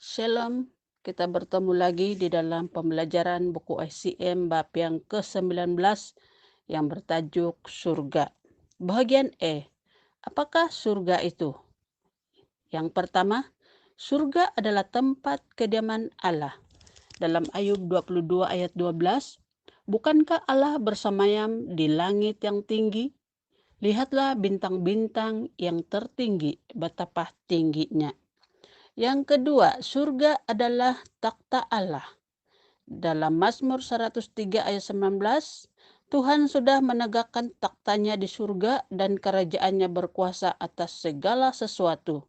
Shalom, kita bertemu lagi di dalam pembelajaran buku ICM bab yang ke-19 yang bertajuk Surga. Bagian E, apakah surga itu? Yang pertama, surga adalah tempat kediaman Allah. Dalam Ayub 22 ayat 12, bukankah Allah bersemayam di langit yang tinggi? Lihatlah bintang-bintang yang tertinggi, betapa tingginya. Yang kedua, surga adalah takhta Allah. Dalam Mazmur 103 ayat 19, Tuhan sudah menegakkan takhtanya di surga dan kerajaannya berkuasa atas segala sesuatu.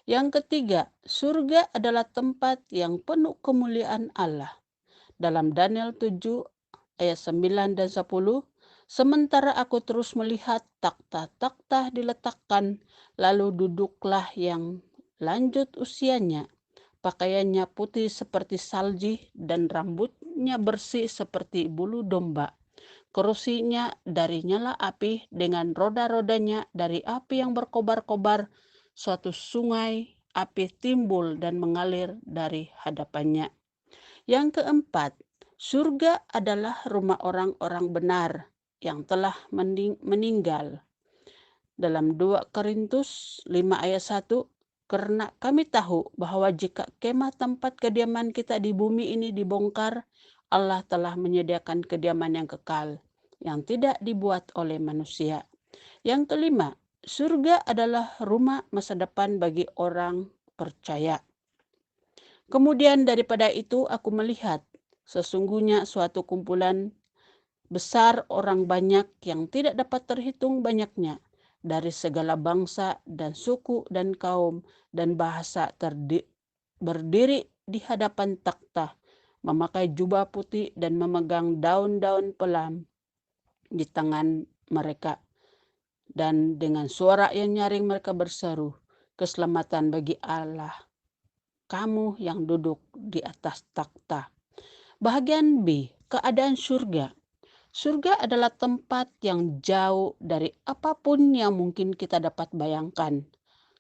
Yang ketiga, surga adalah tempat yang penuh kemuliaan Allah. Dalam Daniel 7 ayat 9 dan 10, sementara aku terus melihat takhta-takhta diletakkan, lalu duduklah yang lanjut usianya. Pakaiannya putih seperti salji dan rambutnya bersih seperti bulu domba. Kerusinya dari nyala api, dengan roda-rodanya dari api yang berkobar-kobar. Suatu sungai api timbul dan mengalir dari hadapannya. Yang keempat, surga adalah rumah orang-orang benar yang telah meninggal. Dalam 2 Korintus 5 ayat 1, karena kami tahu bahwa jika kemah tempat kediaman kita di bumi ini dibongkar, Allah telah menyediakan kediaman yang kekal, yang tidak dibuat oleh manusia. Yang kelima, surga adalah rumah masa depan bagi orang percaya. Kemudian daripada itu aku melihat sesungguhnya suatu kumpulan besar orang banyak yang tidak dapat terhitung banyaknya, dari segala bangsa dan suku dan kaum dan bahasa berdiri di hadapan takhta, memakai jubah putih dan memegang daun-daun pelam di tangan mereka. Dan dengan suara yang nyaring mereka berseru, keselamatan bagi Allah, kamu yang duduk di atas takhta. Bahagian B, keadaan surga. Surga adalah tempat yang jauh dari apapun yang mungkin kita dapat bayangkan.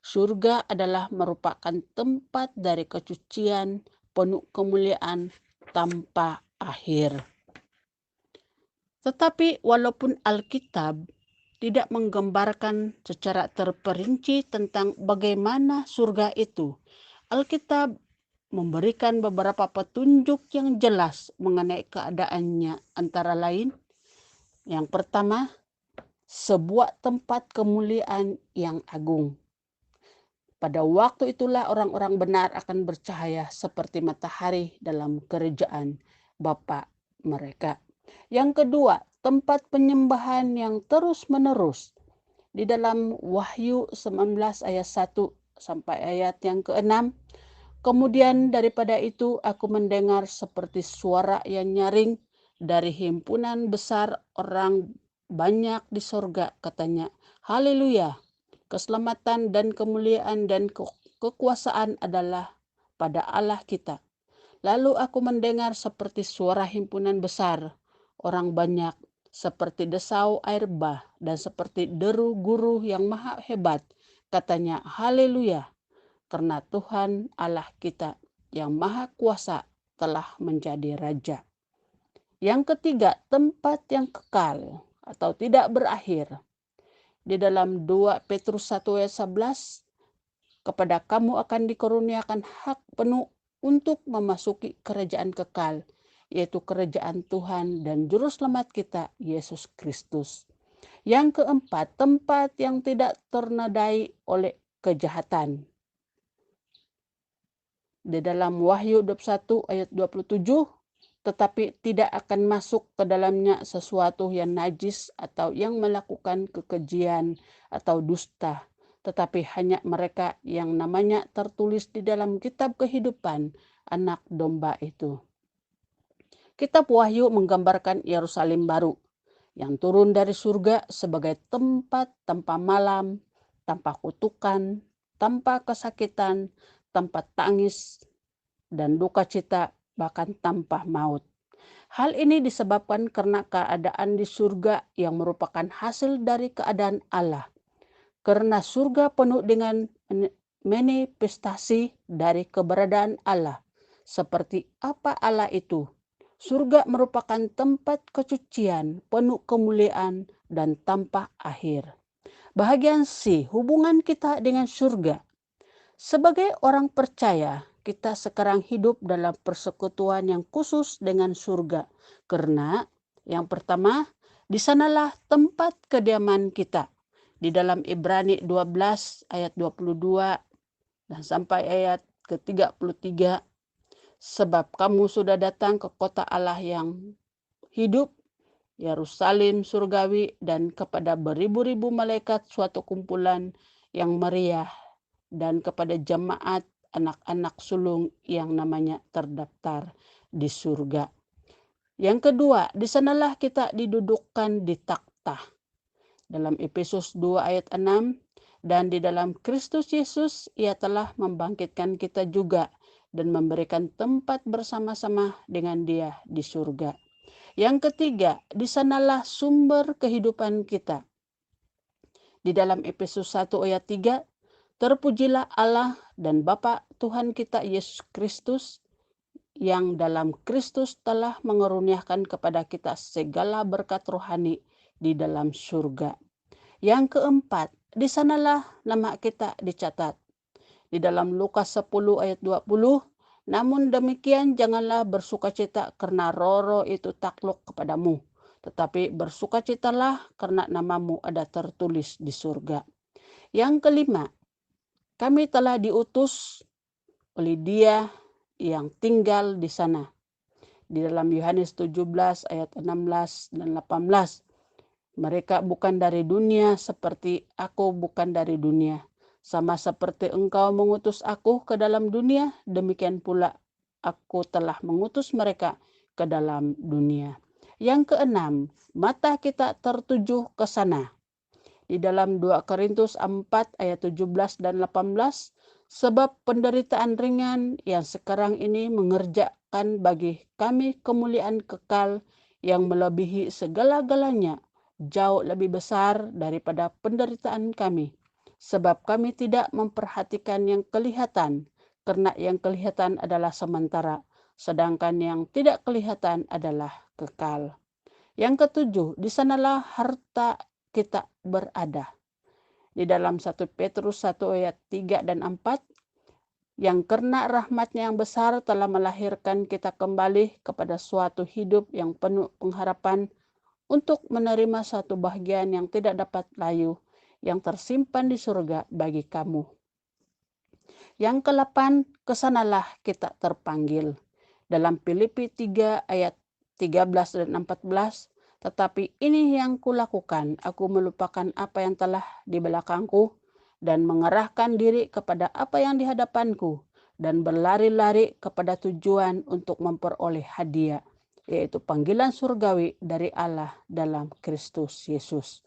Surga adalah merupakan tempat dari kesucian, penuh kemuliaan, tanpa akhir. Tetapi walaupun Alkitab tidak menggambarkan secara terperinci tentang bagaimana surga itu, Alkitab memberikan beberapa petunjuk yang jelas mengenai keadaannya, antara lain, yang pertama, sebuah tempat kemuliaan yang agung. Pada waktu itulah orang-orang benar akan bercahaya seperti matahari dalam kerajaan Bapa mereka. Yang kedua, tempat penyembahan yang terus-menerus. Di dalam Wahyu 19 ayat 1 sampai ayat yang ke-6, kemudian daripada itu aku mendengar seperti suara yang nyaring dari himpunan besar orang banyak di sorga, katanya, haleluya, keselamatan dan kemuliaan dan kekuasaan adalah pada Allah kita. Lalu aku mendengar seperti suara himpunan besar orang banyak, seperti desau air bah dan seperti deru guru yang maha hebat, katanya, haleluya, karena Tuhan Allah kita yang maha kuasa telah menjadi raja. Yang ketiga, tempat yang kekal atau tidak berakhir. Di dalam 2 Petrus 1 ayat 11, kepada kamu akan dikaruniakan hak penuh untuk memasuki kerajaan kekal, yaitu kerajaan Tuhan dan Juru Selamat kita, Yesus Kristus. Yang keempat, tempat yang tidak ternodai oleh kejahatan. Di dalam Wahyu 21 ayat 27, tetapi tidak akan masuk ke dalamnya sesuatu yang najis atau yang melakukan kekejian atau dusta, tetapi hanya mereka yang namanya tertulis di dalam kitab kehidupan anak domba itu. Kitab Wahyu menggambarkan Yerusalem baru yang turun dari surga sebagai tempat tanpa malam, tanpa kutukan, tanpa kesakitan, tanpa tangis dan duka cita, bahkan tanpa maut. Hal ini disebabkan karena keadaan di surga yang merupakan hasil dari keadaan Allah. Karena surga penuh dengan manifestasi dari keberadaan Allah. Seperti apa Allah itu? Surga merupakan tempat kesucian, penuh kemuliaan, dan tanpa akhir. Bahagian C, hubungan kita dengan surga. Sebagai orang percaya, kita sekarang hidup dalam persekutuan yang khusus dengan surga. Karena yang pertama, di sanalah tempat kediaman kita. Di dalam Ibrani 12 ayat 22 dan sampai ayat ke-33. Sebab kamu sudah datang ke kota Allah yang hidup, Yerusalem surgawi, dan kepada beribu-ribu malaikat suatu kumpulan yang meriah, dan kepada jemaat anak-anak sulung yang namanya terdaftar di surga. Yang kedua, di sanalah kita didudukkan di takhta. Dalam Efesus 2 ayat 6, dan di dalam Kristus Yesus ia telah membangkitkan kita juga dan memberikan tempat bersama-sama dengan Dia di surga. Yang ketiga, di sanalah sumber kehidupan kita. Di dalam Efesus 1 ayat 3, terpujilah Allah dan Bapa Tuhan kita Yesus Kristus, yang dalam Kristus telah mengaruniakan kepada kita segala berkat rohani di dalam surga. Yang keempat, di sanalah nama kita dicatat. Di dalam Lukas 10 ayat 20, namun demikian janganlah bersukacita karena roh-roh itu takluk kepadamu, tetapi bersukacitalah karena namamu ada tertulis di surga. Yang kelima, kami telah diutus oleh Dia yang tinggal di sana. Di dalam Yohanes 17 ayat 16 dan 18. Mereka bukan dari dunia seperti aku bukan dari dunia. Sama seperti engkau mengutus aku ke dalam dunia, demikian pula aku telah mengutus mereka ke dalam dunia. Yang keenam, mata kita tertuju ke sana. Di dalam 2 Korintus 4 ayat 17 dan 18, sebab penderitaan ringan yang sekarang ini mengerjakan bagi kami kemuliaan kekal yang melebihi segala-galanya, jauh lebih besar daripada penderitaan kami. Sebab kami tidak memperhatikan yang kelihatan, karena yang kelihatan adalah sementara, sedangkan yang tidak kelihatan adalah kekal. Yang ketujuh, di sanalah harta kita berada. Di dalam 1 Petrus 1 ayat 3 dan 4, yang karena rahmatnya yang besar telah melahirkan kita kembali kepada suatu hidup yang penuh pengharapan untuk menerima suatu bahagian yang tidak dapat layu, yang tersimpan di surga bagi kamu. Yang ke-8, kesanalah kita terpanggil. Dalam Filipi 3 ayat 13 dan 14, tetapi ini yang kulakukan, aku melupakan apa yang telah di belakangku dan mengerahkan diri kepada apa yang di hadapanku dan berlari-lari kepada tujuan untuk memperoleh hadiah, yaitu panggilan surgawi dari Allah dalam Kristus Yesus.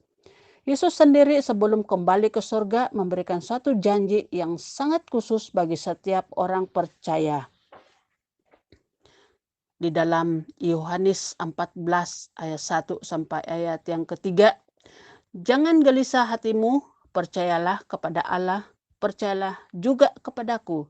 Yesus sendiri sebelum kembali ke surga memberikan satu janji yang sangat khusus bagi setiap orang percaya. Di dalam Yohanes 14 ayat 1 sampai ayat yang ketiga, jangan gelisah hatimu, percayalah kepada Allah, percayalah juga kepadaku.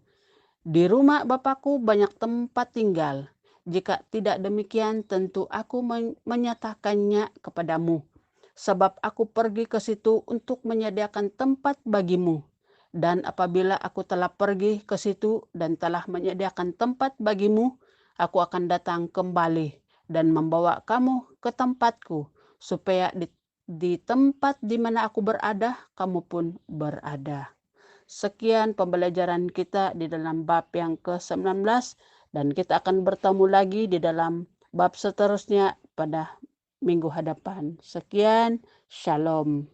Di rumah Bapakku banyak tempat tinggal. Jika tidak demikian, tentu aku menyatakannya kepadamu. Sebab aku pergi ke situ untuk menyediakan tempat bagimu. Dan apabila aku telah pergi ke situ dan telah menyediakan tempat bagimu, aku akan datang kembali dan membawa kamu ke tempatku, supaya di tempat di mana aku berada, kamu pun berada. Sekian pembelajaran kita di dalam bab yang ke-19, dan kita akan bertemu lagi di dalam bab seterusnya pada minggu hadapan. Sekian, shalom.